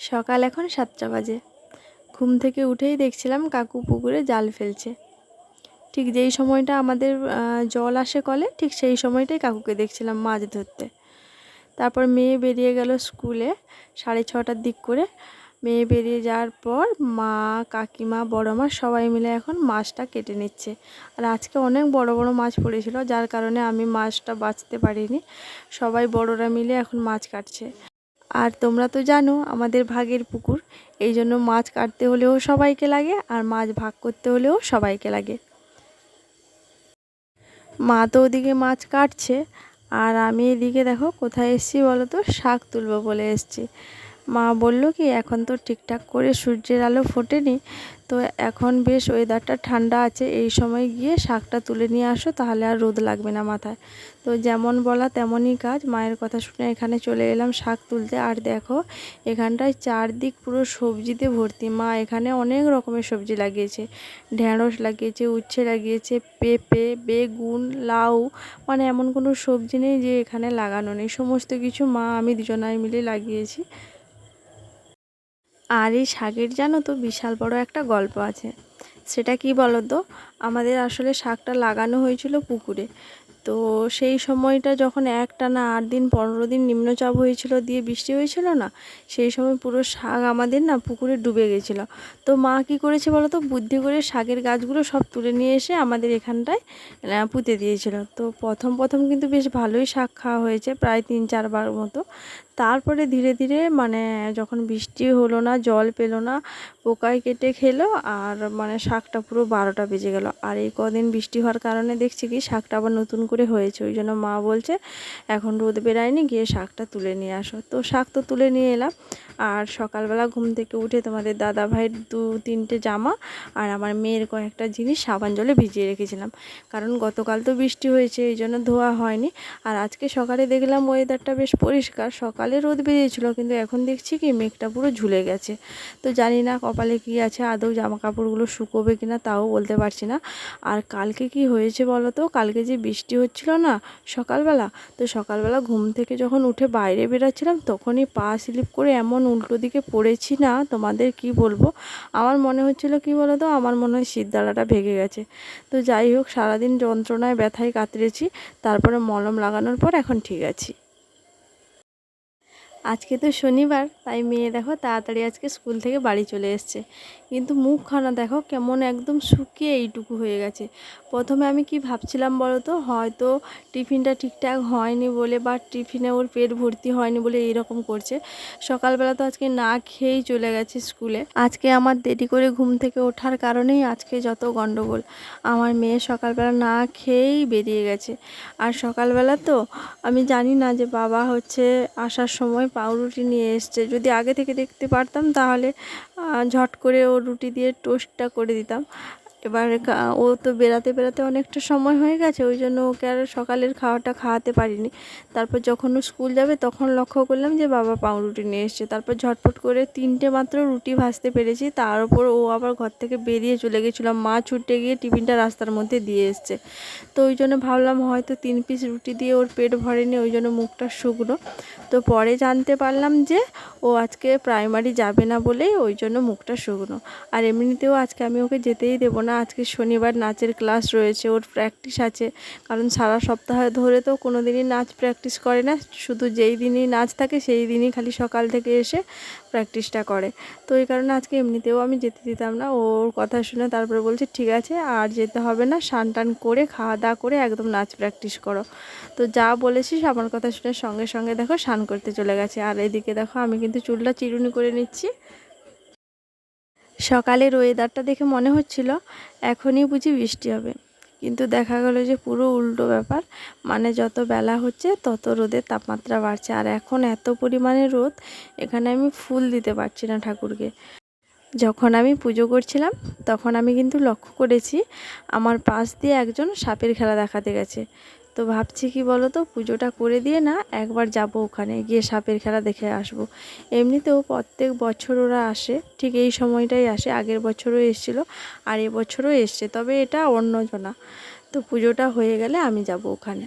সকাল এখন 7টা বাজে। ঘুম থেকে উঠেই দেখছিলাম কাকু পুকুরে জাল ফেলছে। ঠিক যেই সময়টা আমাদের জল আসে কলে, ঠিক সেই সময়টাই কাকুকে দেখছিলাম মাছ ধরতে। তারপর মেয়ে বেরিয়ে গেল স্কুলে 6:30টার দিক করে। মেয়ে বেরিয়ে যাওয়ার পর মা, কাকিমা, বড় মা সবাই মিলে এখন মাছটা কেটে নিচ্ছে। আর আজকে অনেক বড় বড় মাছ পড়েছিল, যার কারণে আমি মাছটা বাছতে পারিনি। সবাই বড়রা মিলে এখন মাছ কাটছে। আর তোমরা তো জানো আমাদের ভাগের পুকুর, এই জন্য মাছ কাটতে হলেও সবাইকে লাগে, আর মাছ ভাগ করতে হলেও সবাইকে লাগে। মা তো ওদিকে মাছ কাটছে, আর আমি এদিকে দেখো কোথায় এসেছি বলো তো, শাক তুলবো বলে এসেছি। মা বলল কি এখন তো ঠিকঠাক করে সূর্যের আলো ফোটেনি, তো এখন বেশ ওয়েদারটা ঠান্ডা আছে, এই সময় গিয়ে শাকটা তুলে নিয়ে আসো, তাহলে আর রোদ লাগবে না মাথায়। তো যেমন বলা তেমনই কাজ, মায়ের কথা শুনে এখানে চলে এলাম শাক তুলতে। আর দেখো এখানটায় চারদিক পুরো সবজিতে ভর্তি। মা এখানে অনেক রকমের সবজি লাগিয়েছে, ঢ্যাঁড়স লাগিয়েছে, উচ্ছে লাগিয়েছে, পেঁপে, বেগুন, লাউ, মানে এমন কোনো সবজি নেই যে এখানে লাগানো নেই। সমস্ত কিছু মা আমি দুজনাই মিলে লাগিয়েছি। আর এই শাকের জানো তো বিশাল বড় একটা গল্প আছে। সেটা কি বলো তো, আমাদের আসলে শাকটা লাগানো হয়েছিল পুকুরে। তো সেই সময়টা যখন একটানা 8 দিন 15 দিন নিম্নচাপ হয়েছিল, দিয়ে বৃষ্টি হয়েছিল না, সেই সময় পুরো শাক আমাদের না পুকুরে ডুবে গেছিলো। তো মা কি করেছে বলো তো, বুদ্ধি করে শাকের গাছগুলো সব তুলে নিয়ে এসে আমাদের এখানটায় পুঁতে দিয়েছিল। তো প্রথম প্রথম কিন্তু বেশ ভালোই শাক খাওয়া হয়েছে, প্রায় 3-4 বার মতো। তারপরে ধীরে ধীরে মানে যখন বৃষ্টি হলো না, জল পেলো না, পোকায় কেটে খেলো, আর মানে শাকটা পুরো 12টা বেজে গেল। আর এই কদিন বৃষ্টি হওয়ার কারণে দেখছি কি শাকটা আবার নতুন করে হয়েছে। ওই জন্য মা বলছে এখন রোদ বেরায়নি, গিয়ে শাকটা তুলে নিয়ে আসো। তো শাক তো তুলে নিয়ে এলাম। আর সকালবেলা ঘুম থেকে উঠে তোমাদের দাদা ভাইয়ের 2-3টে জামা আর আমার মেয়ের কয়েকটা জিনিস সাবান জলে ভিজিয়ে রেখেছিলাম, কারণ গতকাল তো বৃষ্টি হয়েছে, এই জন্য ধোয়া হয়নি। আর আজকে সকালে দেখলাম ওয়েদারটা বেশ পরিষ্কার, সকালে রোদ বেরিয়েছিল, কিন্তু এখন দেখছি কি মেঘটা পুরো ঝুলে গেছে। তো জানি না কপালে কি আছে, আদৌ জামা কাপড়গুলো শুকোবে কিনা তাও বলতে পারছি না। আর কালকে কি হয়েছে বলো তো, কালকে যে বৃষ্টি হচ্ছিল না সকালবেলা, তো সকালবেলা ঘুম থেকে যখন উঠে বাইরে বেরাচ্ছিলাম, তখনই পা স্লিপ করে এমন উল্টো দিকে পড়েছি না, তোমাদের কি বলবো। আমার মনে হচ্ছিল কি বলো তো, আমার মনে হয় শিরদাঁড়াটা ভেঙে গেছে। তো যাই হোক, সারাদিন যন্ত্রণায় ব্যথায় কাতরেছি, তারপরে মলম লাগানোর পর এখন ঠিক আছি। আজকে তো শনিবার, তাই মেয়ে দেখো তাড়াতাড়ি আজকে স্কুল থেকে বাড়ি চলে এসছে। কিন্তু মুখখানা দেখো কেমন একদম শুকিয়ে এইটুকু হয়ে গেছে। প্রথমে আমি কি ভাবছিলাম বলো তো, হয়তো টিফিনটা ঠিকঠাক হয়নি বলে, বা টিফিনে ওর পেট ভর্তি হয়নি বলে এইরকম করছে। সকালবেলা তো আজকে না খেয়েই চলে গেছে স্কুলে। আজকে আমার দেরি করে ঘুম থেকে ওঠার কারণেই আজকে যত গণ্ডগোল। আমার মেয়ে সকালবেলা না খেয়েই বেরিয়ে গেছে। আর সকালবেলা তো আমি জানি না যে বাবা হচ্ছে আসার সময় পাউরুটি নিয়ে এসছে। যদি আগে থেকে দেখতে পারতাম তাহলে ঝট করে ও রুটি দিয়ে টোস্টটা করে দিতাম। এবার ও তো বেরাতে বেরাতে অনেকটা সময় হয়ে গেছে, ওই জন্য ওকে আর সকালের খাওয়াটা খাওয়াতে পারিনি। তারপর যখন ও স্কুল যাবে তখন লক্ষ্য করলাম যে বাবা পাউরুটি নিয়ে এসছে। তারপর ঝটপট করে 3টে মাত্র রুটি ভাজতে পেরেছি, তার উপর ও আবার ঘর থেকে বেরিয়ে চলে গেছিলো। মা ছুটে গিয়ে টিফিনটা রাস্তার মধ্যে দিয়ে এসছে। তো ওই জন্য ভাবলাম হয়তো 3 পিস রুটি দিয়ে ওর পেট ভরেনি, ওই জন্য মুখটা শুকনো। তো পরে জানতে পারলাম যে ও আজকে প্রাইমারি যাবে না বলেই ওই জন্য মুখটা শুকনো। আর এমনিতেও আজকে আমি ওকে যেতেই দেবো না, আজকে শনিবার নাচের ক্লাস রয়েছে, ওর প্র্যাকটিস আছে। কারণ সারা সপ্তাহ ধরে তো কোনো দিনই নাচ প্র্যাকটিস করে না, শুধু যেই দিনই নাচ থাকে সেই দিনই খালি সকাল থেকে এসে প্র্যাকটিসটা করে। তো এই কারণে আজকে এমনিতেও আমি যেতে দিতাম না। ওর কথা শুনে তারপরে বলছে ঠিক আছে আর যেতে হবে না, স্নান টান করে খাওয়া দাওয়া করে একদম নাচ প্র্যাকটিস করো। তো যা বলেছিস আমার কথা শুনে সঙ্গে সঙ্গে দেখো স্নান করতে চলে গেছে। আর এদিকে দেখো আমি কিন্তু চুলটা চিরুনি করে নিচ্ছি। সকালের ওয়েদারটা দেখে মনে হচ্ছিল এখনই বুঝি বৃষ্টি হবে, কিন্তু দেখা গেল যে পুরো উল্টো ব্যাপার। মানে যত বেলা হচ্ছে তত রোদের তাপমাত্রা বাড়ছে, আর এখন এত পরিমাণে রোদ, এখানে আমি ফুল দিতে পারছি না ঠাকুরকে। যখন আমি পুজো করছিলাম তখন আমি কিন্তু লক্ষ্য করেছি আমার পাশ দিয়ে একজন সাপের খেলা দেখাতে গেছে। তো ভাবছি কি বলো তো, পুজোটা করে দিয়ে না একবার যাব ওখানে গিয়ে সাপের খেলা দেখে আসব। এমনিতেও প্রত্যেক বছর ওরা আসে, ঠিক এই সময়টাই আসে, আগের বছরও এসেছিলো আর এবছরও এসছে, তবে এটা অন্যজনা। তো পুজোটা হয়ে গেলে আমি যাব ওখানে।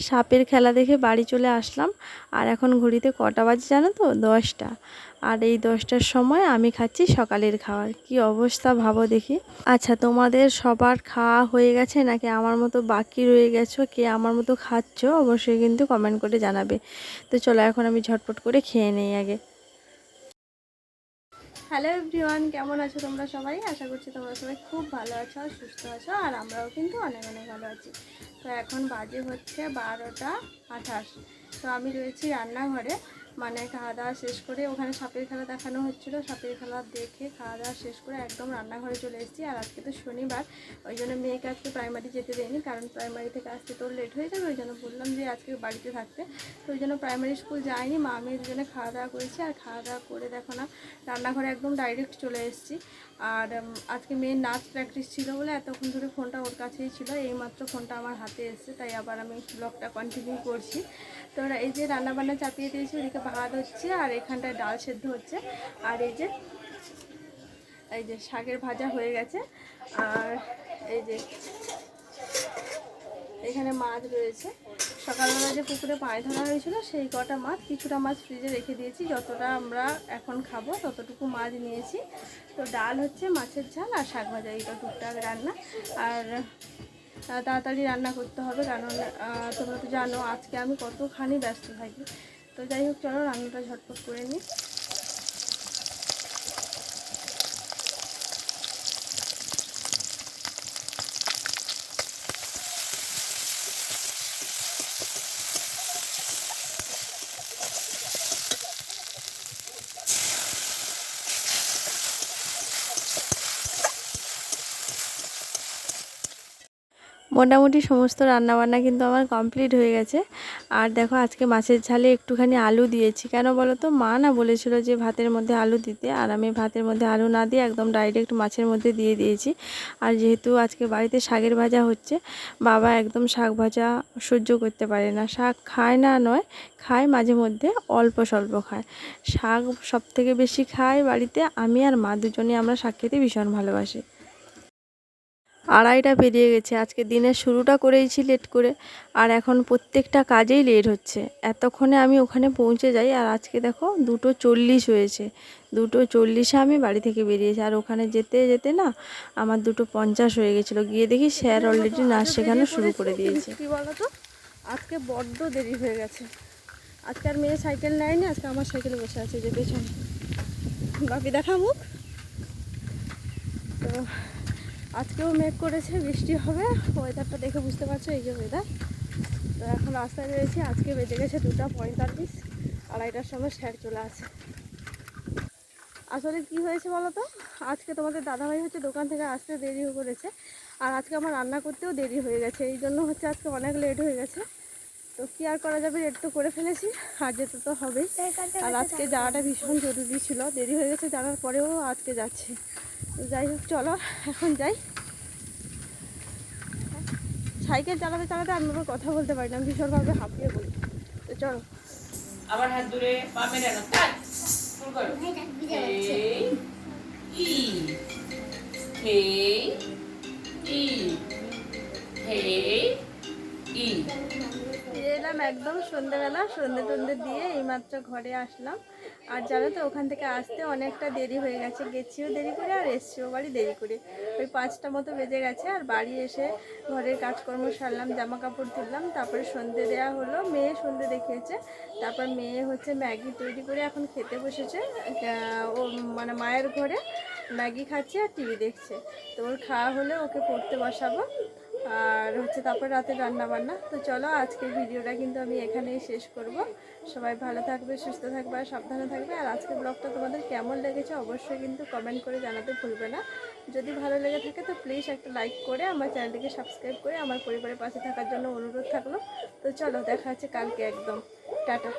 সাপের খেলা দেখে বাড়ি চলে আসলাম। আর এখন ঘড়িতে কটা বাজে জানো তো? 10টা। আর এই 10টার সময় আমি খাচ্ছি সকালের খাবার। কি অবস্থা ভাবো দেখি। আচ্ছা, তোমাদের সবার খাওয়া হয়ে গেছে নাকি আমার মতো বাকি রয়ে গেছো? কে আমার মতো খাচ্ছ অবশ্যই কিন্তু কমেন্ট করে জানাবে। তো চলো এখন আমি ঝটপট করে খেয়ে নেই আগে। হ্যালো এভরিওয়ান, কেমন আছো তোমরা সবাই? আশা করছি তোমরা সবাই খুব ভালো আছো আর সুস্থ আছো, আর আমরাও কিন্তু অনেক অনেক ভালো আছি। তো এখন বাজে হচ্ছে 12টা 28। তো আমি রয়েছি রান্নাঘরে, মানে খাওয়া দাওয়া শেষ করে, ওখানে সাপের খেলা দেখানো হচ্ছিলো, সাপের খেলা দেখে খাওয়া দাওয়া শেষ করে একদম রান্নাঘরে চলে এসেছি। আর আজকে তো শনিবার, ওই জন্য মেয়েকে আজকে প্রাইমারি যেতে দেয়নি, কারণ প্রাইমারি থেকে আসতে তোর লেট হয়ে যাবে, ওই জন্য বললাম যে আজকে বাড়িতে থাকতে। তো ওই জন্য প্রাইমারি স্কুল যায়নি, মা মেয়ে দুজনে খাওয়া দাওয়া করেছি। আর খাওয়া দাওয়া করে দেখো না রান্নাঘরে একদম ডাইরেক্ট চলে এসেছি। আর আজকে মেয়ের নাচ প্র্যাকটিস ছিল বলে এতক্ষণ ধরে ফোনটা ওর কাছেই ছিল, এইমাত্র ফোনটা আমার হাতে এসছে, তাই আবার আমি ব্লগটা কন্টিনিউ করছি। তো এই যে রান্নাবান্না চাপিয়ে দিয়েছি, ওদিকে ভাত হচ্ছে আর এখানটায় ডাল সেদ্ধ হচ্ছে। আর এই যে শাকের ভাজা হয়ে গেছে। আর এই যে এখানে মাছ রয়েছে, সকালবেলা যে পুকুরে পায়ে ধরা হয়েছিল সেই কটা মাছ, কিছুটা মাছ ফ্রিজে রেখে দিয়েছি, যতটা আমরা এখন খাবো ততটুকু মাছ নিয়েছি। তো ডাল হচ্ছে, মাছের ঝাল আর শাক ভাজা, এইটা টুকটাক রান্না। আর তাড়াতাড়ি রান্না করতে হবে, কারণ তোমরা তো জানো আজকে আমি কতখানি ব্যস্ত থাকি। তো যাই হোক, চলো রান্নাটা ঝটপট করে নিই। মোটামুটি সমস্ত রান্নাবান্না কিন্তু আমার কমপ্লিট হয়ে গেছে। আর দেখো আজকে মাছের ঝালে একটুখানি আলু দিয়েছি, কেন বলো তো? মা না বলেছিল যে ভাতের মধ্যে আলু দিতে, আর আমি ভাতের মধ্যে আলু না দিয়ে একদম ডাইরেক্ট মাছের মধ্যে দিয়ে দিয়েছি। আর যেহেতু আজকে বাড়িতে শাকের ভাজা হচ্ছে, বাবা একদম শাক ভাজা সহ্য করতে পারে না। শাক খায় না নয়, খায় মাঝে মধ্যে, অল্প স্বল্প খায়। শাক সব থেকে বেশি খায় বাড়িতে আমি আর মা, দুজনে আমরা শাক খেতে ভীষণ ভালোবাসি। 2:30 পেরিয়ে গেছে, আজকে দিনের শুরুটা করেইছি লেট করে, আর এখন প্রত্যেকটা কাজেই লেট হচ্ছে। এতক্ষণে আমি ওখানে পৌঁছে যাই, আর আজকে দেখো 2:40 হয়েছে। 2:40-এ আমি বাড়ি থেকে বেরিয়েছি, আর ওখানে যেতে যেতে না আমার 2:50 হয়ে গেছিলো। গিয়ে দেখি স্যার অলরেডি নাচ শেখানো শুরু করে দিয়েছে। কি বলো তো, আজকে বড্ড দেরি হয়ে গেছে। আজকে আর মেয়ে সাইকেল নেয়নি, আজকে আমার সাইকেলে বসে আছে যে পেছনে। বাপি দেখা মুখ। তো আজকেও মেঘ করেছে, বৃষ্টি হবে, ওয়েদারটা দেখে বুঝতে পারছো, এই যে ওয়েদার। তো এখন রাস্তায় রয়েছি, আজকে বেজে গেছে 2:45, 2:30টার সময় স্যার চলে আসে। আসলে কি হয়েছে বলো তো, আজকে তোমাদের দাদাভাই হচ্ছে দোকান থেকে আসতে দেরি করেছে, আর আজকে আমার রান্না করতেও দেরি হয়ে গেছে, এই জন্য হচ্ছে আজকে অনেক লেট হয়ে গেছে। তো কি আর করা যাবে, লেট তো করে ফেলেছি, আর যেতে তো হবেই। আর আজকে যাওয়াটা ভীষণ জরুরি ছিল, দেরি হয়ে গেছে জানার পরেও আজকে যাচ্ছি। তো যাই হোক, চলো এখন যাই। সাইকেল চালাতে চালাতে আমি আবার কথা বলতে পারি না, ভীষণভাবে হাঁপিয়ে পড়ি। তো চলো, আবার হাত ধরে পা মেলে না, কাট শুরু করো। এই ই এই ই এই ই। এলাম একদম সন্ধ্যেবেলা, সন্ধ্যে টন্ধে দিয়ে এইমাত্র ঘরে আসলাম। আর জানো তো ওখান থেকে আসতে অনেকটা দেরি হয়ে গেছে, গেছিও দেরি করে আর এসছিও বাড়ি দেরি করে, ওই 5টা মতো বেজে গেছে। আর বাড়ি এসে ঘরের কাজকর্ম সারলাম, জামা কাপড় তুললাম, তারপরে সন্ধ্যে দেওয়া হলো, মেয়ে সন্ধ্যে দেখিয়েছে। তারপর মেয়ে হচ্ছে ম্যাগি তৈরি করে এখন খেতে বসেছে, ও মানে মায়ের ঘরে ম্যাগি খাচ্ছে আর টিভি দেখছে। তো ওর খাওয়া হলে ওকে পড়তে বসাবো, আর হচ্ছে তারপর রাতে রান্না বান্না। তো চলো আজকের ভিডিওটা কিন্তু আমি এখানেই শেষ করব। সবাই ভালো থাকবে, সুস্থ থাকবে আর সাবধানে থাকবে। আর আজকের ব্লগটা তোমাদের কেমন লেগেছে অবশ্যই কিন্তু কমেন্ট করে জানাতে ভুলবে না। যদি ভালো লেগে থাকে তো প্লিজ একটা লাইক করে আমার চ্যানেলটিকে সাবস্ক্রাইব করে আমার পরিবারের পাশে থাকার জন্য অনুরোধ থাকলো। তো চলো দেখা হচ্ছে কালকে একদম, টাটা।